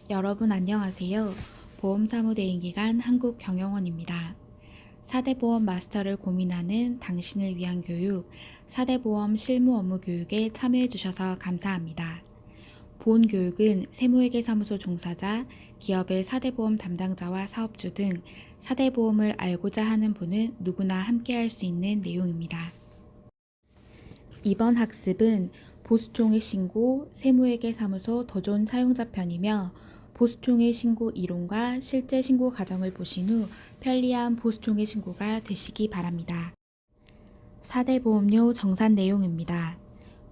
여러분 안녕하세요. 보험사무대행기관 한국경영원입니다. 4대 보험 마스터를 고민하는 당신을 위한 교육, 4대 보험 실무 업무 교육에 참여해 주셔서 감사합니다. 본 교육은 세무회계사무소 종사자, 기업의 4대 보험 담당자와 사업주 등 4대 보험을 알고자 하는 분은 누구나 함께할 수 있는 내용입니다. 이번 학습은 보수총액 신고, 세무회계사무소 도전 사용자 편이며 보수총액 신고 이론과 실제 신고 과정을 보신 후 편리한 보수총액 신고가 되시기 바랍니다. 4대 보험료 정산 내용입니다.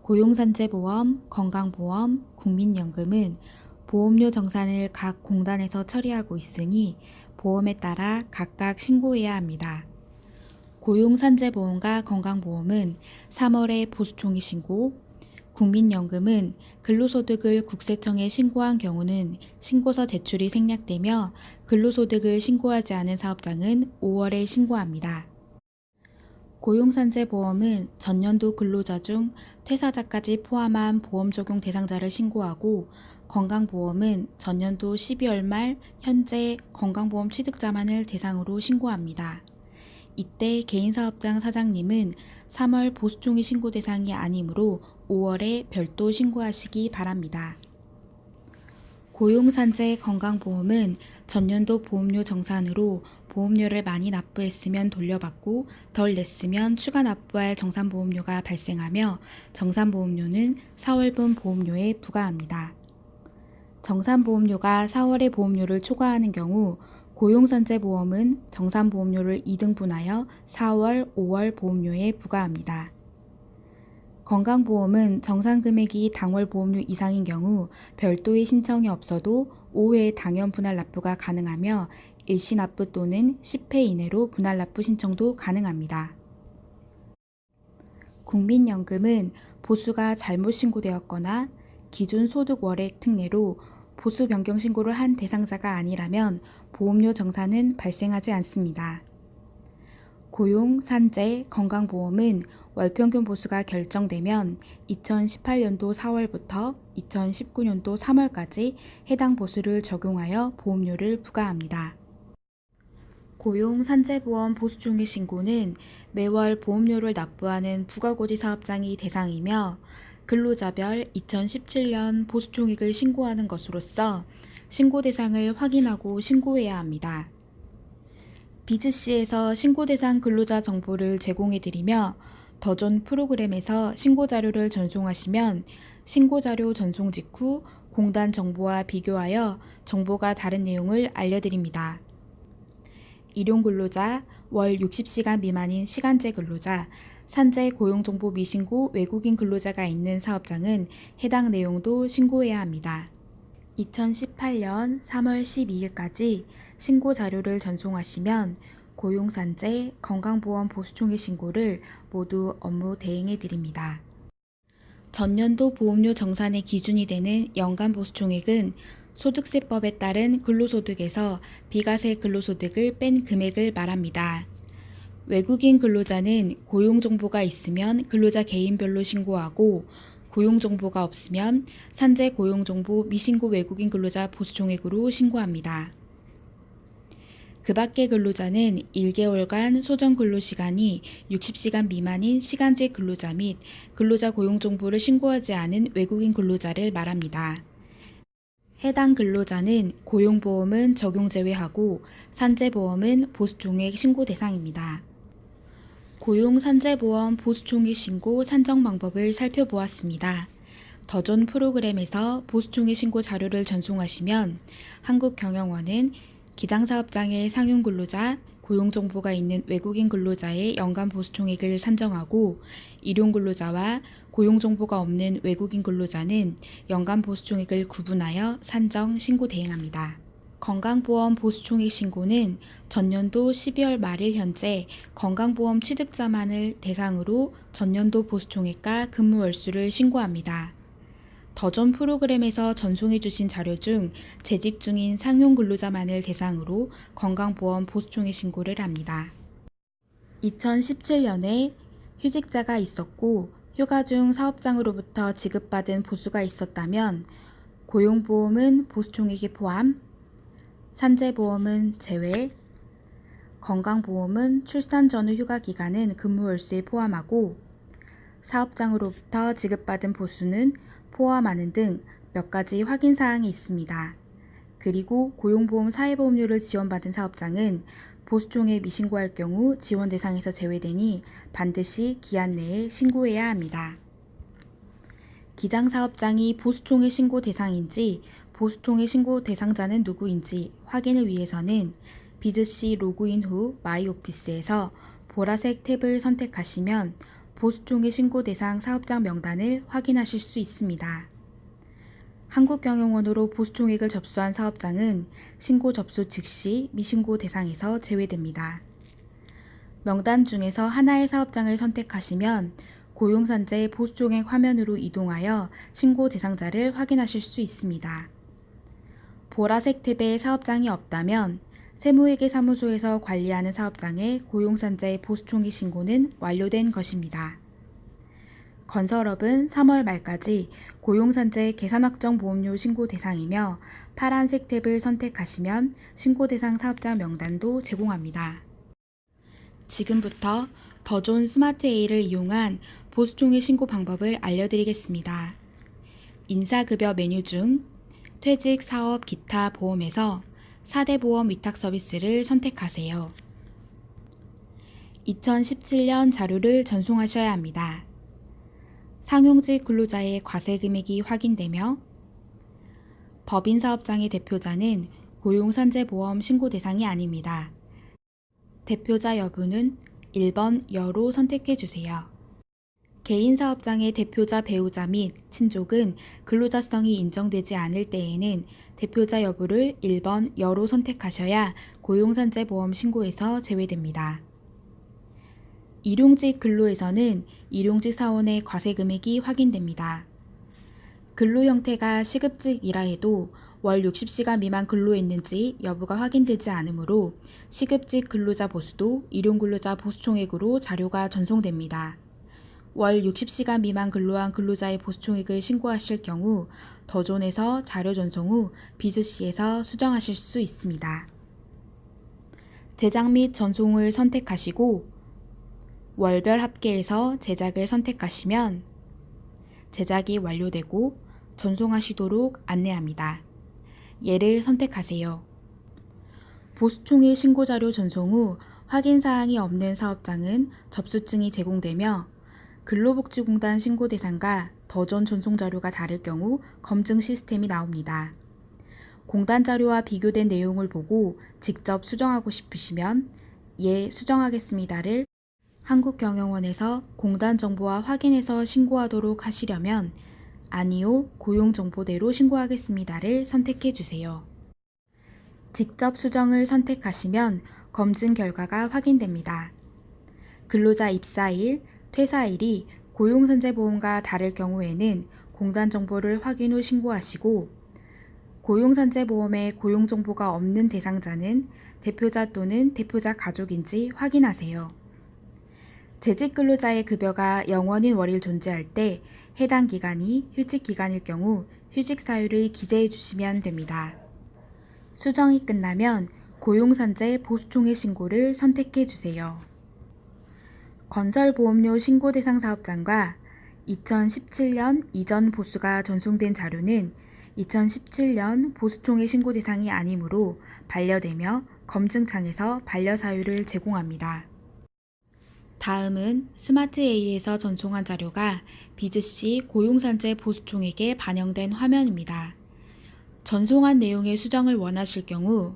고용산재보험, 건강보험, 국민연금은 보험료 정산을 각 공단에서 처리하고 있으니 보험에 따라 각각 신고해야 합니다. 고용산재보험과 건강보험은 3월에 보수총액 신고, 국민연금은 근로소득을 국세청에 신고한 경우는 신고서 제출이 생략되며 근로소득을 신고하지 않은 사업장은 5월에 신고합니다. 고용산재보험은 전년도 근로자 중 퇴사자까지 포함한 보험 적용 대상자를 신고하고 건강보험은 전년도 12월 말 현재 건강보험 취득자만을 대상으로 신고합니다. 이때 개인사업장 사장님은 3월 보수총액 신고 대상이 아니므로 5월에 별도 신고하시기 바랍니다. 고용산재 건강보험은 전년도 보험료 정산으로 보험료를 많이 납부했으면 돌려받고 덜 냈으면 추가 납부할 정산보험료가 발생하며 정산보험료는 4월분 보험료에 부과합니다. 정산보험료가 4월의 보험료를 초과하는 경우 고용산재보험은 정산보험료를 2등분하여 4월, 5월 보험료에 부과합니다. 건강보험은 정산금액이 당월 보험료 이상인 경우 별도의 신청이 없어도 5회 당연 분할 납부가 가능하며 일시 납부 또는 10회 이내로 분할 납부 신청도 가능합니다. 국민연금은 보수가 잘못 신고되었거나 기준 소득 월액 특례로 보수 변경 신고를 한 대상자가 아니라면 보험료 정산은 발생하지 않습니다. 고용, 산재, 건강보험은 월평균 보수가 결정되면 2018년도 4월부터 2019년도 3월까지 해당 보수를 적용하여 보험료를 부과합니다. 고용, 산재보험 보수총액 신고는 매월 보험료를 납부하는 부가고지 사업장이 대상이며 근로자별 2017년 보수총액을 신고하는 것으로서 신고 대상을 확인하고 신고해야 합니다. 비즈씨에서 신고 대상 근로자 정보를 제공해드리며 더존 프로그램에서 신고 자료를 전송하시면 신고 자료 전송 직후 공단 정보와 비교하여 정보가 다른 내용을 알려드립니다. 일용 근로자, 월 60시간 미만인 시간제 근로자, 산재 고용정보 미신고 외국인 근로자가 있는 사업장은 해당 내용도 신고해야 합니다. 2018년 3월 12일까지 신고 자료를 전송하시면 고용산재, 건강보험 보수총액 신고를 모두 업무 대행해 드립니다. 전년도 보험료 정산의 기준이 되는 연간 보수총액은 소득세법에 따른 근로소득에서 비과세 근로소득을 뺀 금액을 말합니다. 외국인 근로자는 고용정보가 있으면 근로자 개인별로 신고하고 고용정보가 없으면 산재 고용정보 미신고 외국인 근로자 보수총액으로 신고합니다. 그 밖의 근로자는 1개월간 소정 근로시간이 60시간 미만인 시간제 근로자 및 근로자 고용정보를 신고하지 않은 외국인 근로자를 말합니다. 해당 근로자는 고용보험은 적용 제외하고 산재보험은 보수총액 신고 대상입니다. 고용산재보험 보수총액 신고 산정 방법을 살펴보았습니다. 더존 프로그램에서 보수총액 신고 자료를 전송하시면 한국경영원은 기장사업장의 상용 근로자, 고용정보가 있는 외국인 근로자의 연간 보수총액을 산정하고 일용 근로자와 고용정보가 없는 외국인 근로자는 연간 보수총액을 구분하여 산정, 신고 대행합니다. 건강보험 보수총액 신고는 전년도 12월 말일 현재 건강보험 취득자만을 대상으로 전년도 보수총액과 근무월수를 신고합니다. 더존 프로그램에서 전송해 주신 자료 중 재직 중인 상용 근로자만을 대상으로 건강보험 보수총액 신고를 합니다. 2017년에 휴직자가 있었고 휴가 중 사업장으로부터 지급받은 보수가 있었다면 고용보험은 보수총액이 포함, 산재보험은 제외, 건강보험은 출산 전후 휴가 기간은 근무월수에 포함하고 사업장으로부터 지급받은 보수는 포함하는 등 몇 가지 확인 사항이 있습니다. 그리고 고용보험 사회보험료를 지원받은 사업장은 보수총액 미신고할 경우 지원 대상에서 제외되니 반드시 기한 내에 신고해야 합니다. 기장사업장이 보수총액 신고 대상인지 보수총액 신고 대상자는 누구인지 확인을 위해서는 비즈C 로그인 후 마이오피스에서 보라색 탭을 선택하시면 보수총액 신고 대상 사업장 명단을 확인하실 수 있습니다. 한국경영원으로 보수총액을 접수한 사업장은 신고 접수 즉시 미신고 대상에서 제외됩니다. 명단 중에서 하나의 사업장을 선택하시면 고용산재 보수총액 화면으로 이동하여 신고 대상자를 확인하실 수 있습니다. 보라색 탭에 사업장이 없다면 세무회계사무소에서 관리하는 사업장의 고용산재 보수총액 신고는 완료된 것입니다. 건설업은 3월 말까지 고용산재 계산확정보험료 신고 대상이며 파란색 탭을 선택하시면 신고 대상 사업자 명단도 제공합니다. 지금부터 더 좋은 스마트 A를 이용한 보수총액 신고 방법을 알려드리겠습니다. 인사급여 메뉴 중 퇴직, 사업, 기타 보험에서 4대 보험 위탁 서비스를 선택하세요. 2017년 자료를 전송하셔야 합니다. 상용직 근로자의 과세 금액이 확인되며 법인 사업장의 대표자는 고용산재보험 신고 대상이 아닙니다. 대표자 여부는 1번 여로 선택해 주세요. 개인 사업장의 대표자 배우자 및 친족은 근로자성이 인정되지 않을 때에는 대표자 여부를 1번 여로 선택하셔야 고용산재보험 신고에서 제외됩니다. 일용직 근로에서는 일용직 사원의 과세 금액이 확인됩니다. 근로 형태가 시급직이라 해도 월 60시간 미만 근로했는지 여부가 확인되지 않으므로 시급직 근로자 보수도 일용근로자 보수총액으로 자료가 전송됩니다. 월 60시간 미만 근로한 근로자의 보수총액을 신고하실 경우 더존에서 자료 전송 후 비즈C에서 수정하실 수 있습니다. 제작 및 전송을 선택하시고 월별 합계에서 제작을 선택하시면 제작이 완료되고 전송하시도록 안내합니다. 얘를 선택하세요. 보수총액 신고자료 전송 후 확인사항이 없는 사업장은 접수증이 제공되며 근로복지공단 신고 대상과 더존 전송자료가 다를 경우 검증 시스템이 나옵니다. 공단 자료와 비교된 내용을 보고 직접 수정하고 싶으시면 예, 수정하겠습니다를 한국경영원에서 공단 정보와 확인해서 신고하도록 하시려면 아니요, 고용정보대로 신고하겠습니다를 선택해 주세요. 직접 수정을 선택하시면 검증 결과가 확인됩니다. 근로자 입사일, 퇴사일이 고용산재보험과 다를 경우에는 공단 정보를 확인 후 신고하시고 고용산재보험에 고용정보가 없는 대상자는 대표자 또는 대표자 가족인지 확인하세요. 재직 근로자의 급여가 영원인 월일 존재할 때 해당 기간이 휴직 기간일 경우 휴직 사유를 기재해 주시면 됩니다. 수정이 끝나면 고용산재 보수총액 신고를 선택해 주세요. 건설보험료 신고 대상 사업장과 2017년 이전 보수가 전송된 자료는 2017년 보수총액 신고 대상이 아니므로 반려되며 검증창에서 반려 사유를 제공합니다. 다음은 스마트 A에서 전송한 자료가 비즈C 고용산재 보수총액에 반영된 화면입니다. 전송한 내용의 수정을 원하실 경우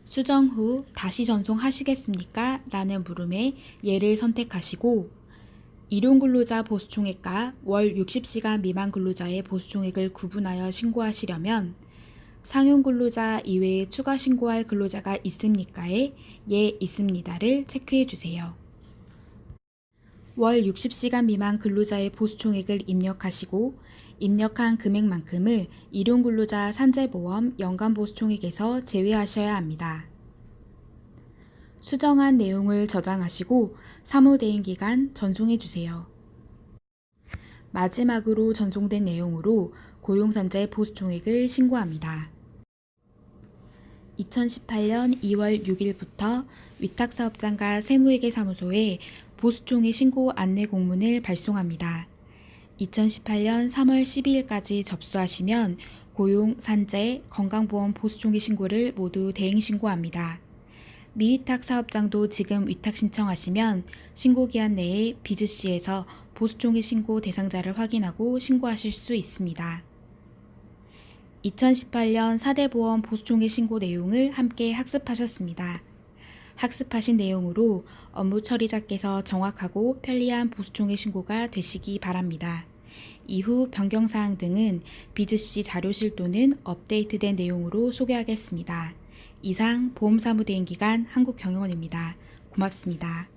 수정 후 다시 전송하시겠습니까? 라는 물음에 예를 선택하시고 일용근로자 보수총액과 월 60시간 미만 근로자의 보수총액을 구분하여 신고하시려면 상용근로자 이외에 추가 신고할 근로자가 있습니까에 예, 있습니다를 체크해 주세요. 월 60시간 미만 근로자의 보수총액을 입력하시고 입력한 금액만큼을 일용근로자 산재보험 연간보수총액에서 제외하셔야 합니다. 수정한 내용을 저장하시고 사무대행기간 전송해 주세요. 마지막으로 전송된 내용으로 고용산재 보수총액을 신고합니다. 2018년 2월 6일부터 위탁사업장과 세무회계사무소에 보수총액 신고 안내 공문을 발송합니다. 2018년 3월 12일까지 접수하시면 고용, 산재, 건강보험 보수총액 신고를 모두 대행 신고합니다. 미위탁 사업장도 지금 위탁 신청하시면 신고기한 내에 비즈씨에서 보수총액 신고 대상자를 확인하고 신고하실 수 있습니다. 2018년 4대 보험 보수총액 신고 내용을 함께 학습하셨습니다. 학습하신 내용으로 업무 처리자께서 정확하고 편리한 보수총액 신고가 되시기 바랍니다. 이후 변경사항 등은 비즈씨 자료실 또는 업데이트된 내용으로 소개하겠습니다. 이상 보험사무대행기관 한국경영원입니다. 고맙습니다.